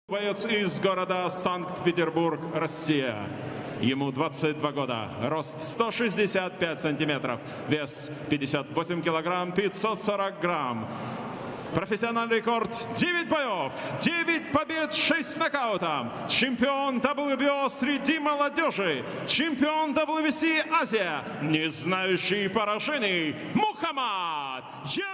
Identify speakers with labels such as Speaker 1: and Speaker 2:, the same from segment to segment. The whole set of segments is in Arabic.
Speaker 1: Боец из города Санкт-Петербург, Россия. Ему 22 года, рост 165 сантиметров, вес 58 килограмм 540 грамм. Профессиональный рекорд 9 боев, 9 побед, 6 нокаутом. Чемпион WBO среди молодежи, чемпион WBC Азия, не знающий поражений, Мухаммад Якуб.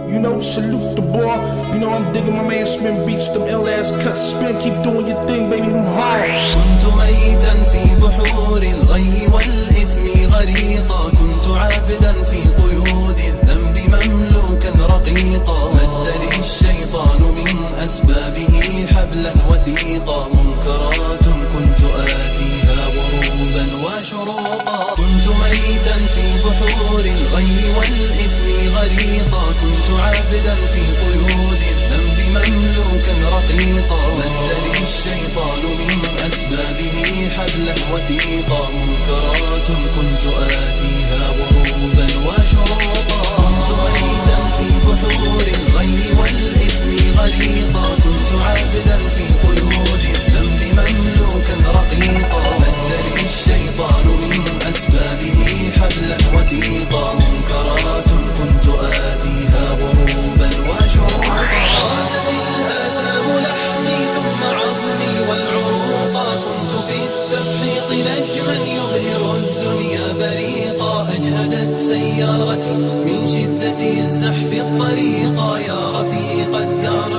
Speaker 2: You know, salute the boy. You know I'm digging my man spin beats, them ill ass cuts. Spin, keep doing your thing, baby, them hard.
Speaker 3: كنت ميتا في بحور الغي والإثم غريقا، كنت عابدا في قيود الذنب مملوكا رقيقا، مد لي الشيطان من أسبابه حبلا وثيقا، منكرات كنت آتيها غروبا وشروقا. كنت ميتا في بحور الغي والإثم غريقا، كنت عابدا في قيود الذنب مملوكا رقيقا، مد لي الشيطان من أسبابه حبلا وثيقا، منكرات كنت آتيها غروبا وشروقا. كنت ميتا في بحور الغي والإثم غريقا، كنت عابدا في قيود الذنب مملوكا رقيقا، مد لي الشيطان من أسبابه حبلا وثيقا، منكرات كنت آتيها غروبا وشروقا. غازت الآثام لحمي ثم عظمي والعروقا، كنت في التفحيط نجما يبهر الدنيا بريقا، أجهدت سيارتي من شدة الزحف الطريقا، يا رفيق الدار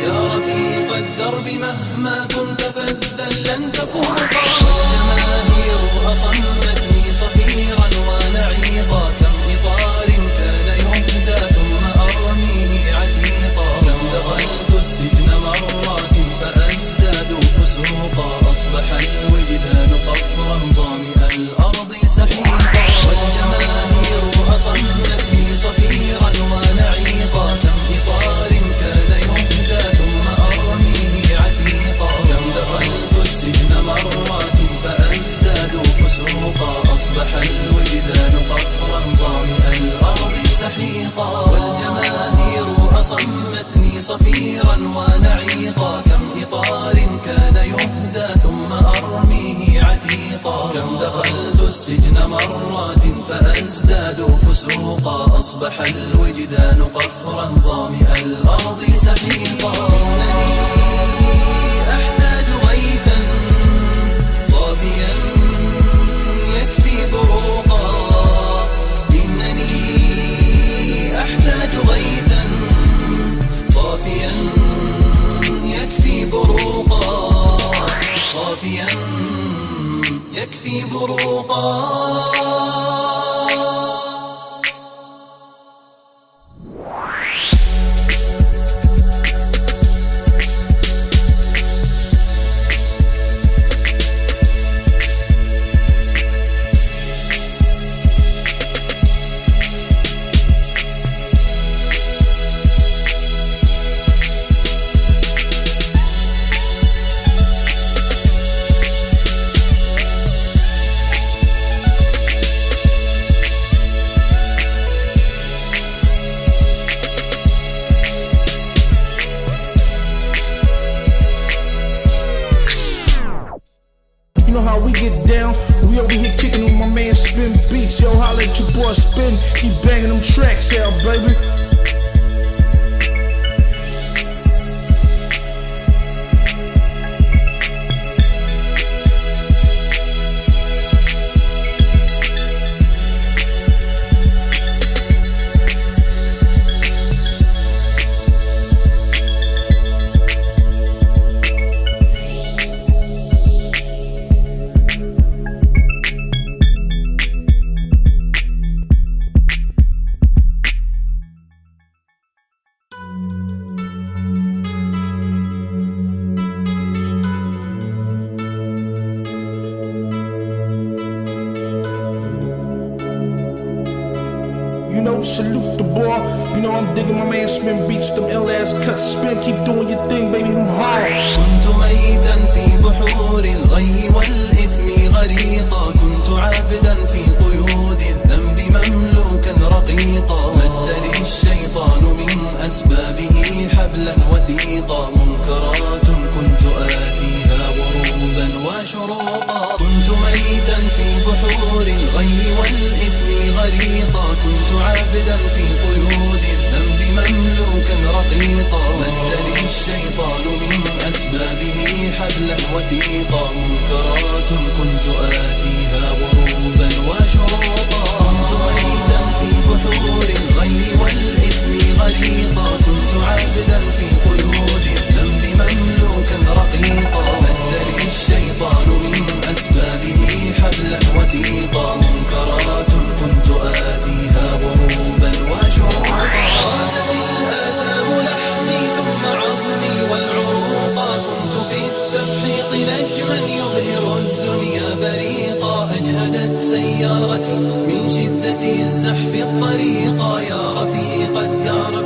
Speaker 3: يا رفيق الدرب مهما كنت فذا لن تفوقا. الجماهير أصمتني صفيرا ونعيقا، كم إطار كان يهدى ثم أرميه عتيقا، كم دخلت السجن مرات فأزداد فسوقا، أصبح الوجدان قفرا ظامئ الأرض سحيقا. والجماهير أصمتني صفيرا ونعيقا، كم إطار كان يهدى ثم أرميه عتيقا، كم دخلت السجن مرات فأزداد فسوقا، أصبح الوجدان قفرا ظامئ الأرض سحيقا. والجماهير أصمتني صفيرا ونعيقا، كم إطار كان يهدى ثم أرميه عتيقا، كم دخلت السجن مرات فأزداد فسوقا، أصبح الوجدان قفرا ظامئ الأرض سحيقا. إنني أحتاج غيثا صافيا يكفي بروقا، إنني أحتاج غيثا صافيا يكفي بروقا، صافيا يكفي بروقا.
Speaker 2: You know how we get down. We over here kicking with my man Spin Beats. Yo, holla at your boy Spin. Keep banging them tracks out, baby. You know, salute the boy. You know I'm digging my man spin beats, them ill ass cuts. Spin, keep doing your thing, baby, them hard.
Speaker 3: كنت ميتا في بحور عابدا في قيود الذنب مملوكا رقيقا مد الشيطان من أسبابه حبلا وثيقا منكرات كنت آتيها غروبا وشروطا كنت ميتا في بحور الغي والإثم غريقا كنت عابدا في قيود الذنب مملوكا رقيقا مد الشيطان من أسبابه حبلا وثيقا منكرات كنت آتيها غروبا وشروطا غازت الآثام لحمي ثم عظمي والعروقا كنت في التفحيط نجما يبهر الدنيا بريقا أجهدت سيارتي من شدة الزحف الطريقا يا رفيق الدار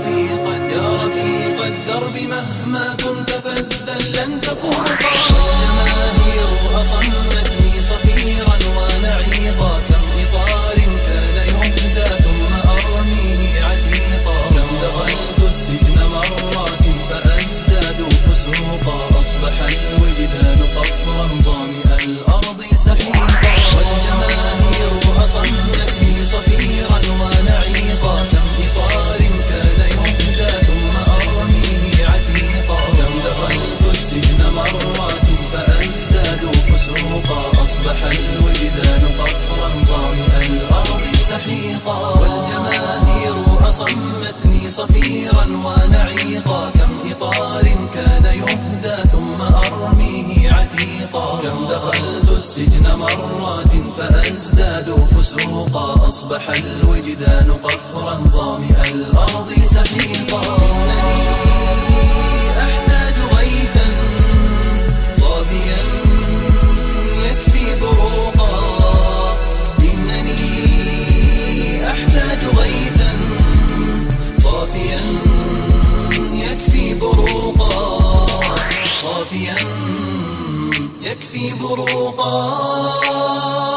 Speaker 3: يا رفيق الدرب مهما كنت فذا لن تفوقا الجماهير أصمتني صفيرا ونعيقا كم إطار كان يهدى ثم أرميه عتيقا كم دخلت السجن مرات فأزداد فسوقا أصبح الوجدان طفرا ظامئ الأرض سحيقا والجماهير أصمتني صفيرا ونعيقا كم إطار كان يهدى ثم أرميه عتيقا كم دخلت السجن مرات فأزداد فسوقا أصبح الوجدان طفرا ظامئ الأرض سحيقا والجماهير أصمتني صفيرا ونعيقا كم إطار كان يهدى ثم أرميه عتيقا كم دخلت السجن مرات فأزداد فسوقا أصبح الوجدان قفرا ظامئ الأرض سحيقا إنني أحتاج غيثا صافيا يكفي بروقا إنني أحتاج غيثا صافيا يكفي بروقا صافيا يكفي بروقا